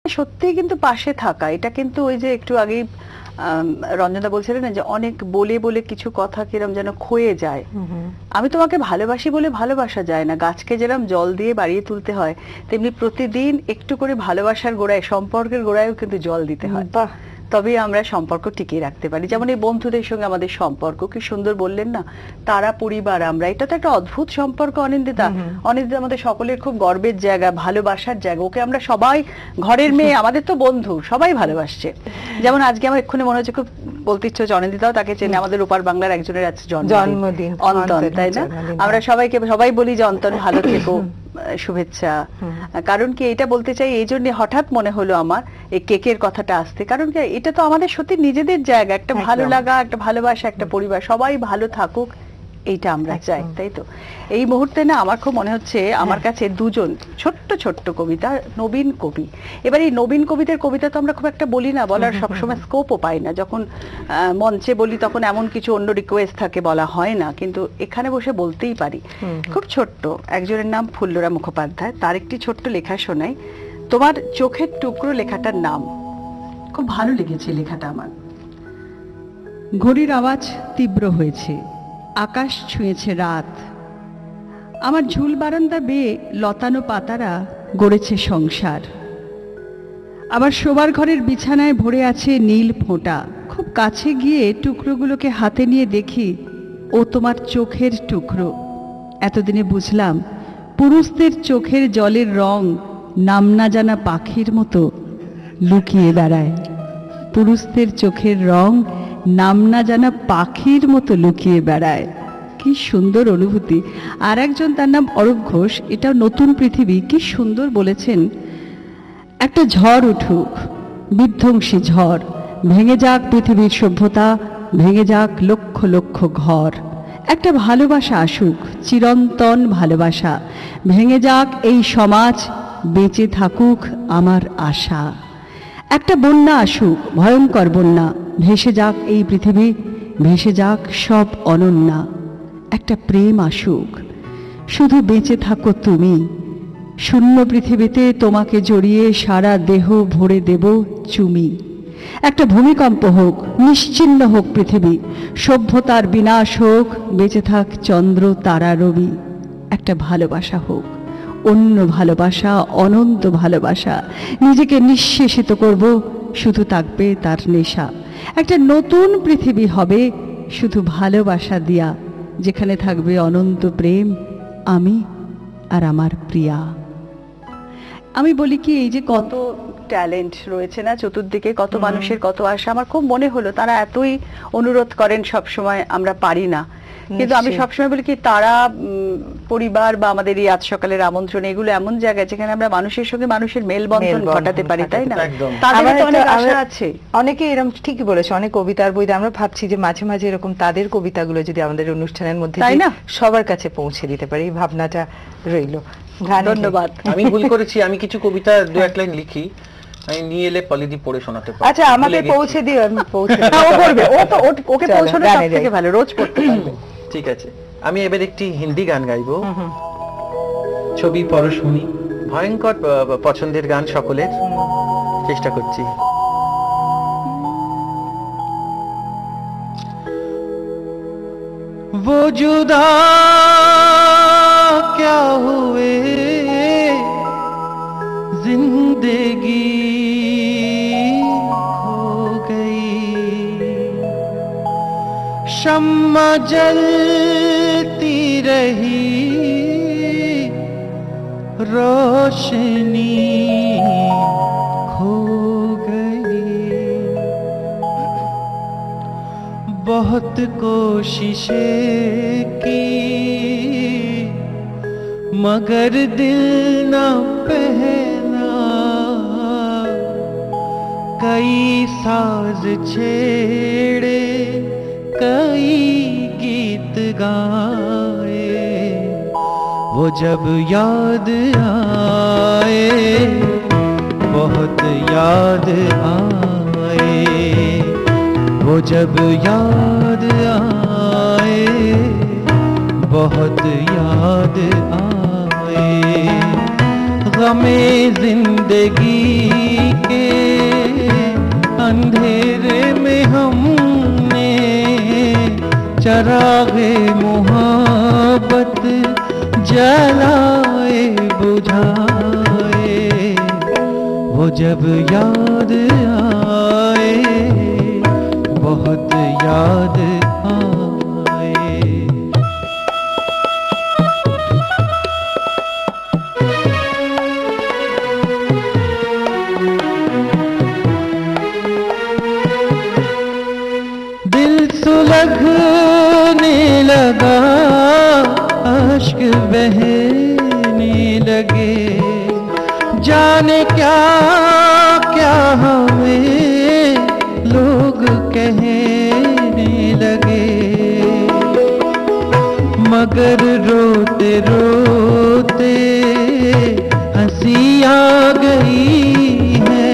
সত্যিই কিন্তু পাশে থাকা, এটা কিন্তু ওই যে একটু আগেই রঞ্জনদা বলছিলেন না যে অনেক বলে বলে কিছু কথা কিরম যেন ক্ষয়ে যায়। আমি তোমাকে ভালোবাসি বলে ভালোবাসা যায় না, গাছকে যেরকম জল দিয়ে বাড়িয়ে তুলতে হয় তেমনি প্রতিদিন একটু করে ভালোবাসার গোড়ায়, সম্পর্কের গোড়ায়ও কিন্তু জল দিতে হয়, তবেই আমরা সম্পর্ক টিকিয়ে রাখতে পারি। যেমন এই বন্ধুদের সঙ্গে আমাদের সম্পর্ক কি সুন্দর বললেন না, তারা পরিবার, আমরা, এটা তো একটা অদ্ভুত সম্পর্ক। অনিন্দিতা, অনিন্দিতা আমাদের সকলের খুব গর্বের জায়গা, ভালোবাসার জায়গা। ওকে আমরা সবাই ঘরের মেয়ে, আমাদের তো বন্ধু, সবাই ভালোবাসছে। যেমন আজকে আমার এক্ষুনি মনে হচ্ছে, খুব বলতে ইচ্ছে হচ্ছে, অনিন্দিতাও তাকে চেনে, আমাদের ওপার বাংলার একজনের আছে জন্মদিন, অন্তন, তাই না? আমরা সবাই বলি যে অন্তন ভালো থেকো, শুভেচ্ছা। কারণ কি এটা বলতে চাই এই জন্য হঠাৎ মনে হলো আমার এই কেকের কথাটা আসতে, কারণ কি এটা তো আমাদের সত্যি নিজেদের জায়গা, একটা ভালো লাগা, একটা ভালোবাসা, একটা পরিবার, সবাই ভালো থাকুক, এইটা আমরা চাই, তাই তো? এই মুহূর্তে না আমার খুব মনে হচ্ছে আমার কাছে দুজন ছোট্ট ছোট্ট কবিতা, নবীন কবি। এবার এই নবীন কবিদের কবিতা তো আমরা খুব একটা বলি না, বলার সবসময় স্কোপও পাই না, যখন মঞ্চে বলি তখন এমন কিছু অন্য রিকোয়েস্ট থাকে, বলা হয় না, কিন্তু এখানে বসে বলতেই পারি। খুব ছোট্ট একজনের নাম ফুল্লরা মুখোপাধ্যায়, তার একটি ছোট্ট লেখা শোনাই। তোমার চোখের টুকরো লেখাটার নাম, খুব ভালো লেগেছে লেখাটা আমার। ঘড়ির আওয়াজ তীব্র হয়েছে, আকাশ ছুঁয়েছে রাত, আমার ঝুল বারান্দা বেয়ে লতানো পাতারা গড়েছে সংসার, আবার শোবার ঘরের বিছানায় ভরে আছে নীল ফোঁটা। খুব কাছে গিয়ে টুকরোগুলোকে হাতে নিয়ে দেখি, ও তোমার চোখের টুকরো। এতদিনে বুঝলাম পুরুষদের চোখের জলের রং নাম না জানা পাখির মতো লুকিয়ে বেড়ায়, পুরুষদের চোখের রং নাম না জানা পাখির মতো লুকিয়ে বেড়ায়। কি সুন্দর অনুভূতি। আর একজন, তার নাম অরূপ ঘোষ, এটা নতুন পৃথিবী, কি সুন্দর বলেছেন, একটা ঝড় উঠুক, বিধ্বংসী ঝড়, ভেঙে যাক পৃথিবীর সভ্যতা, ভেঙে যাক লক্ষ লক্ষ ঘর, একটা ভালোবাসা আসুক, চিরন্তন ভালোবাসা, ভেঙে যাক এই সমাজ, বেঁচে থাকুক আমার আশা। একটা বন্যা আসুক, ভয়ঙ্কর বন্যা, ভেসে যাক এই পৃথিবী, ভেসে যাক সব অনন্যা। একটা প্রেম আসুক, শুধু বেঁচে থাকো তুমি, শূন্য পৃথিবীতে তোমাকে জড়িয়ে সারা দেহ ভরে দেব চুমি। একটা ভূমিকম্প হোক, নিশ্চিহ্ন হোক পৃথিবী, সভ্যতার বিনাশ হোক, বেঁচে থাক চন্দ্র তারা রবি। একটা ভালোবাসা হোক, অন্য ভালোবাসা, অনন্ত ভালোবাসা, নিজেকে নিঃশেষিত করব, শুধু থাকবে তার নেশা। একটা নতুন পৃথিবী হবে শুধু ভালোবাসা দিয়া, যেখানে থাকবে অনন্ত প্রেম, আমি আর আমার প্রিয়া। আমি বলি কি, এই যে কত ট্যালেন্ট রয়েছে না চতুর্দিকে, কত মানুষের কত আশা, আমার খুব মনে হলো তারা এতই অনুরোধ করেন সব সময়, আমরা পারি না, কিন্তু আমি সবসময় বলি কি, তারা পরিবার বা আমাদের এই আজ সকালের আমন্ত্রণ, এগুলো এমন জায়গা যেখানে আমরা মানুষের সঙ্গে মানুষের মেলবন্ধন ঘটাতে পারি, তাই না? তাদের তো অনেক আশা আছে। অনেকে এরকম ঠিকই বলেছে, অনেক কবিতার বইতে আমরা ভাবছি যে মাঝে মাঝে এরকম তাদের কবিতাগুলো যদি আমাদের অনুষ্ঠানের মধ্যে সবার কাছে পৌঁছে দিতে পারি, এই ভাবনাটা রইলো। ধন্যবাদ। আমি ভুল করেছি, আমি কিছু কবিতা দু এক লাইন লিখি, আমি নিয়ে এলে পলিদি পড়ে শোনাতে পারি। আচ্ছা, আমাকে পৌঁছে দিও, আমি পৌঁছে দেব। ও পড়বে, ও তো ওকে পৌঁছানো সবথেকে ভালো, রোজ পড়তে পারবে। ঠিক আছে, আমি এবার একটি হিন্দি গান গাইবো, ছবি পরশুনি, ভয়ঙ্কর পছন্দের গান সকলের, চেষ্টা করছি। वो जुदा क्या हुए जिंदगी खो गई, शम्मा जलती रही, रोशनी खो गई, बहुत कोशिशें की मगर दिल न पहना, कई साज छेड़े, कई गीत गाए, वो जब याद आए, बहुत याद आए, वो जब याद आए, बहुत याद आए, गमे जिंदगी के अंधेरे में हमने चरागे मोहब्बत जलाए बुझाए, वो जब याद आए बहुत याद आए। दिल सुलगने लगा, अश्क बहने लगे, जाने क्या क्या हमें लोग कहने लगे, मगर रोते रोते हंसी आ गई है,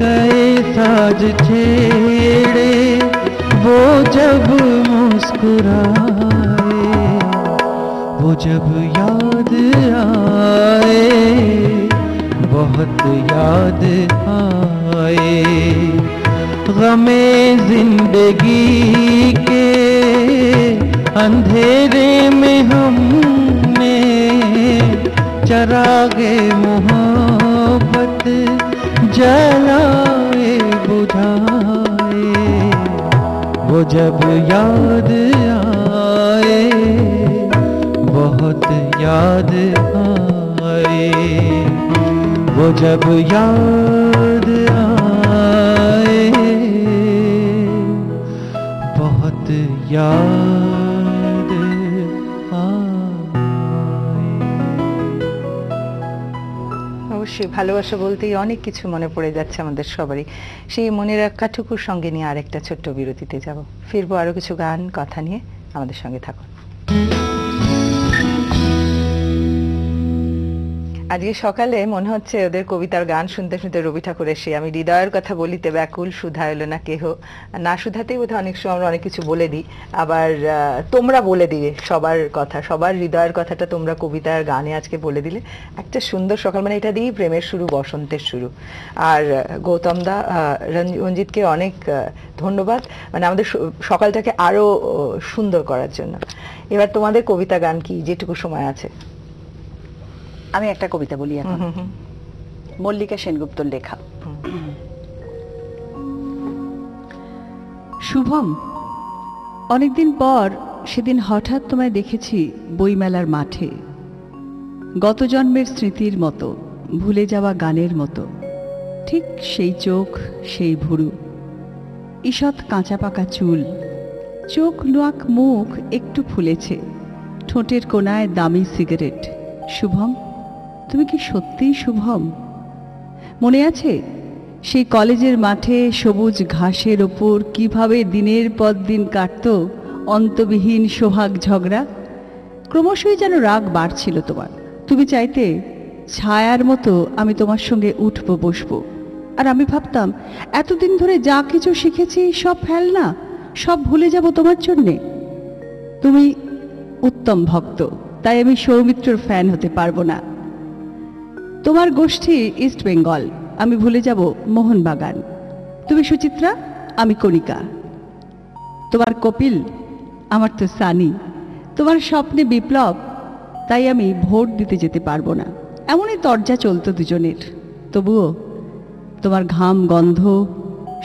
कई साज छेड़े वो जब मुस्कुराए, वो जब याद आए बहुत याद आए। गमे जिंदगी के अंधेरे में हमने चरागे मोहब्बत जलाए बुझाए, वो जब याद आए बहुत याद आए, वो जब याद आए बहुत याद आए। অবশ্যই ভালোবাসা বলতেই অনেক কিছু মনে পড়ে যাচ্ছে আমাদের সবারই। সেই মনের একাটুকুর সঙ্গে নিয়ে আরেকটা ছোট্ট বিরতিতে যাব, ফিরবো আরো কিছু গান কথা নিয়ে, আমাদের সঙ্গে থাকুন। আজকে সকালে মনে হচ্ছে ওদের কবিতার গান শুনতে শুনতে রবি ঠাকুর এসে আমি হৃদয়ের কথা বলিতে ব্যাকুল সুধা এলো না কেহ, না সুধাতেই বোধহয় অনেক সময় আমরা অনেক কিছু বলে দিই, আবার তোমরা বলে দিলে সবার কথা, সবার হৃদয়ের কথাটা তোমরা কবিতার গানে আজকে বলে দিলে। একটা সুন্দর সকাল, মানে এটা দিয়েই প্রেমের শুরু, বসন্তের শুরু। আর গৌতম দা, রঞ্জিতকে অনেক ধন্যবাদ, মানে আমাদের সকালটাকে আরো সুন্দর করার জন্য। এবার তোমাদের কবিতা গান কি, যেটুকু সময় আছে? আমি একটা কবিতা বলি এখন, মল্লিকা সেনগুপ্তর লেখা। শুভম, অনেকদিন পর সেদিন হঠাৎ তোমায় দেখেছি বইমেলার মাঠে, গত জন্মের স্মৃতির মতো, ভুলে যাওয়া গানের মতো, ঠিক সেই চোখ, সেই ভুরু, ঈষৎ কাঁচা পাকা চুল, চোখ নোয়াক মুখ একটু ফুলেছে, ঠোঁটের কোণায় দামি সিগারেট। শুভম, তুমি কি সত্যিই শুভম? মনে আছে সেই কলেজের মাঠে সবুজ ঘাসের ওপর কিভাবে দিনের পর দিন কাটতো অন্তবিহীন সোহাগ ঝগড়া? ক্রমশই যেন রাগ বাড়ছিল তোমার, তুমি চাইতে ছায়ার মতো আমি তোমার সঙ্গে উঠবো বসবো, আর আমি ভাবতাম এতদিন ধরে যা কিছু শিখেছি সব ফেল না, সব ভুলে যাব তোমার জন্যে। তুমি উত্তম ভক্ত, তাই আমি সৌমিত্রর ফ্যান হতে পারবো না। তোমার গোষ্ঠী ইস্ট বেঙ্গল, আমি ভুলে যাব মোহনবাগান। তুমি সুচিত্রা, আমি কণিকা। তোমার কপিল, আমার তো সানি। তোমার স্বপ্নে বিপ্লব, তাই আমি ভোট দিতে যেতে পারবো না। এমনই তরজা চলতো দুজনের। তবুও তোমার ঘাম গন্ধ,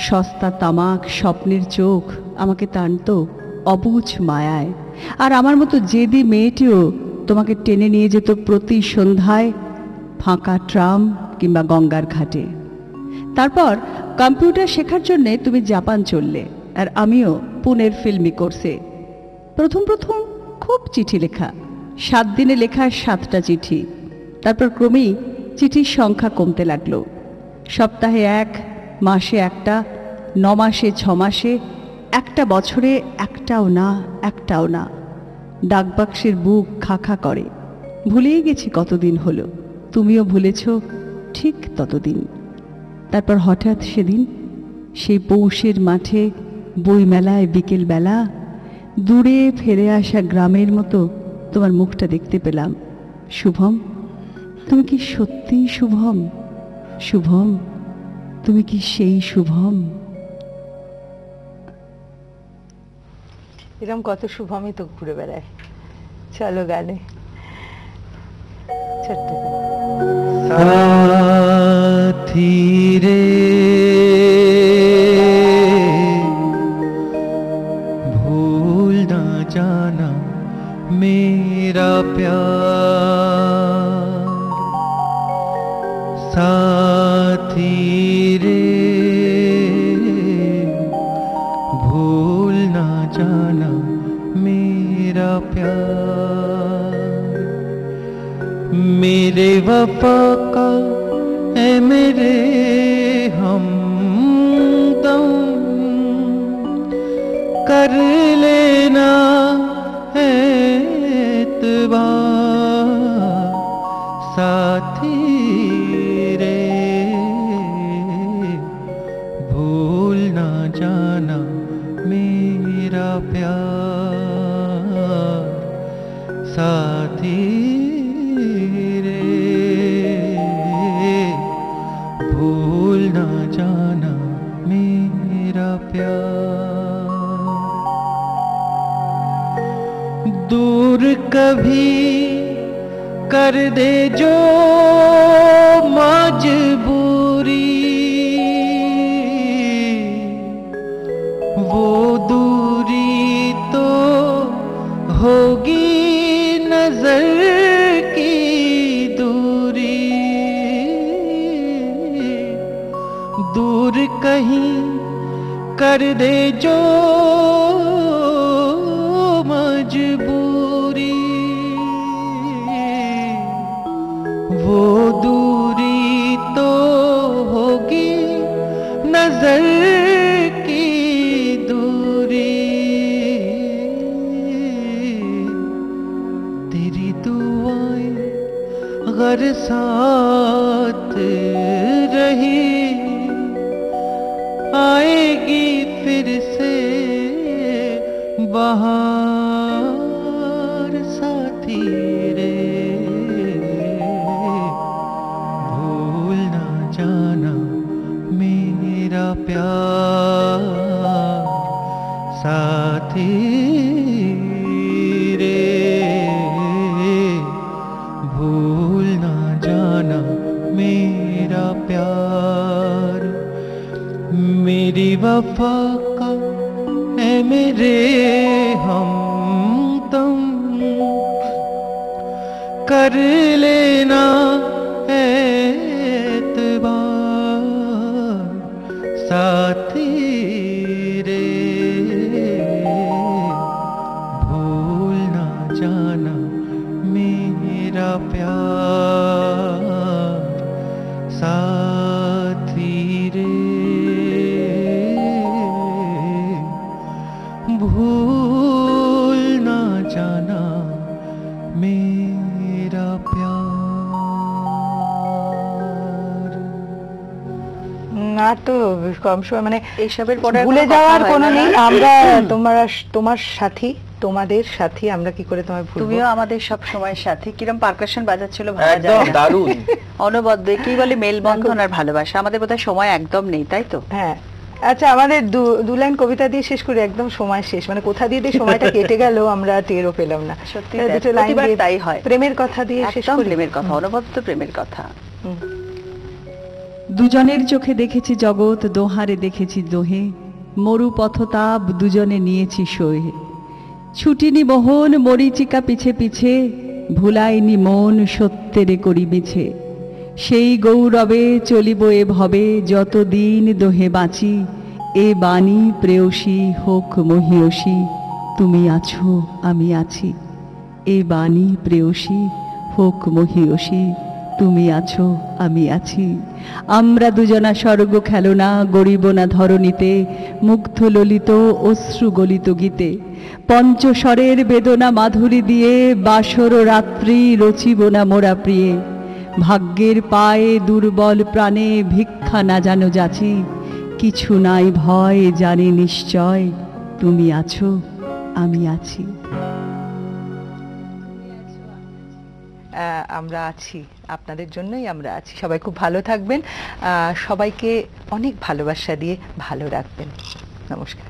সস্তা তামাক, স্বপ্নের চোখ আমাকে টানতো অবুঝ মায়ায়। আর আমার মতো জেদি মেয়েটিও তোমাকে টেনে নিয়ে যেত প্রতি সন্ধ্যায় ফাঁকা ট্রাম কিংবা গঙ্গার ঘাটে। তারপর কম্পিউটার শেখার জন্যে তুমি জাপান চললে, আর আমিও পুনের ফিল্মি কোর্সে। প্রথম প্রথম খুব চিঠি লেখা, 7 দিনে লেখা 7টা চিঠি। তারপর ক্রমেই চিঠির সংখ্যা কমতে লাগলো, সপ্তাহে 1, মাসে 1টা, 9 মাসে, 6 মাসে, একটা বছরে একটাও না। ডাকবাক্সের বুক খা খা করে। ভুলেই গেছি কতদিন হলো, তুমিও ভুলেছ ঠিক ততদিন। তারপর হঠাৎ সেদিন সেই পৌষের মাঠে বইমেলায় বিকেলবেলা দূরে ফেরে আসা গ্রামের মতো তোমার মুখটা দেখতে পেলাম। শুভম, তুমি কি সত্যিই শুভম? শুভম, তুমি কি সেই শুভম? এরকম কত শুভমই তো ঘুরে বেড়ায়। চলো গানে ছোট্ট করে। साथी रे भूल ना जाना मेरा प्यार, साथी रे भूल ना जाना मेरा प्यार। मेरे वफा का है मेरे हमदम, कर लेना एतबार, साथी रे भूल ना जाना मेरा प्यार, साथी रे भूल ना जाना मेरा प्यार। दूर कभी कर दे जो मजबूरी, वो दूरी तो होगी नजर की दूरी। दूर कहीं कर दे जो मजबूरी, वो दूरी तो होगी नजर की दूरी। तेरी दुआएं अगर साथ रही, आएगी फिर से बहार, साथी रे भूल ना जाना मेरा प्यार, साथी रे भूल ना जाना मेरा प्यार। मेरी वफा का है मेरे हमदम, कर लेना एतबार, साथी रे भूल ना जाना मेरा प्यार, साथी रे भूल ना जाना मेरा प्यार। না তো কম সময় মানে এইসবের পরে আর ভুলে কোনো যাওয়ার কথা হয় কোনো না, নেই। না? আমরা তোমার সাথী, তোমাদের সাথী, আমরা কি করে তোমায় ভুলবো? তুমিও আমাদের সব সময়ের সাথে। কিরম পারকাশন বাজাচ্ছিল ভাবা একদম যায় না। দারুণ। অনবদ্য কি বলে মেলবন্ধন আর ভালোবাসা। আমাদের বোধহয় সময় একদম নেই, তাই তো? হ্যাঁ, আচ্ছা আমাদের দু লাইন কবিতা দিয়ে শেষ করি, একদম সময় শেষ, মানে কোথা দিয়ে সময়টা কেটে গেল আমরা টেরও পেলাম না। সত্যি তাহলে তাই, দুটো লাইন প্রতিবার দিয়ে তাই হয়। প্রেমের কথা দিয়ে শেষ একদম করি। প্রেমের কথা, অনবদ্য প্রেমের কথা। হুম। দুজনের চোখে দেখেছি জগৎ, দোহারে দেখেছি দোহে, মরু পথতাপ দুজনে নিয়েছি সয়ে। ছুটিনি মোহন মরিচিকা পিছে পিছে, ভুলাইনি মন সত্যেরে করি মিছে। সেই গৌরবে চলিব এ ভবে, যতদিন দোহে বাঁচি। এ বাণী প্রেয়সী হোক মহিয়সী, তুমি আছো আমি আছি। এ বাণী প্রেয়সী হোক মহিয়সী, তুমি আছো আমি আছি। আমরা দুজনা স্বর্গ খেলনা, গড়িব না ধরণীতে, মুগ্ধ ললিত অশ্রু গলিত গীতে। পঞ্চস্বরের বেদনা মাধুরী দিয়ে, বাসর রাত্রি রচিব না মোরা প্রিয়ে। ভাগ্যের পায়ে দুর্বল প্রাণে, ভিক্ষা না জানো যাচি। কিছু নাই ভয় জানি নিশ্চয়, তুমি আছো আমি আছি। আমরা আছি আপনাদের জন্যই আমরা আছি। সবাই খুব ভালো থাকবেন, সবাইকে অনেক ভালোবাসা দিয়ে ভালো রাখবেন। নমস্কার।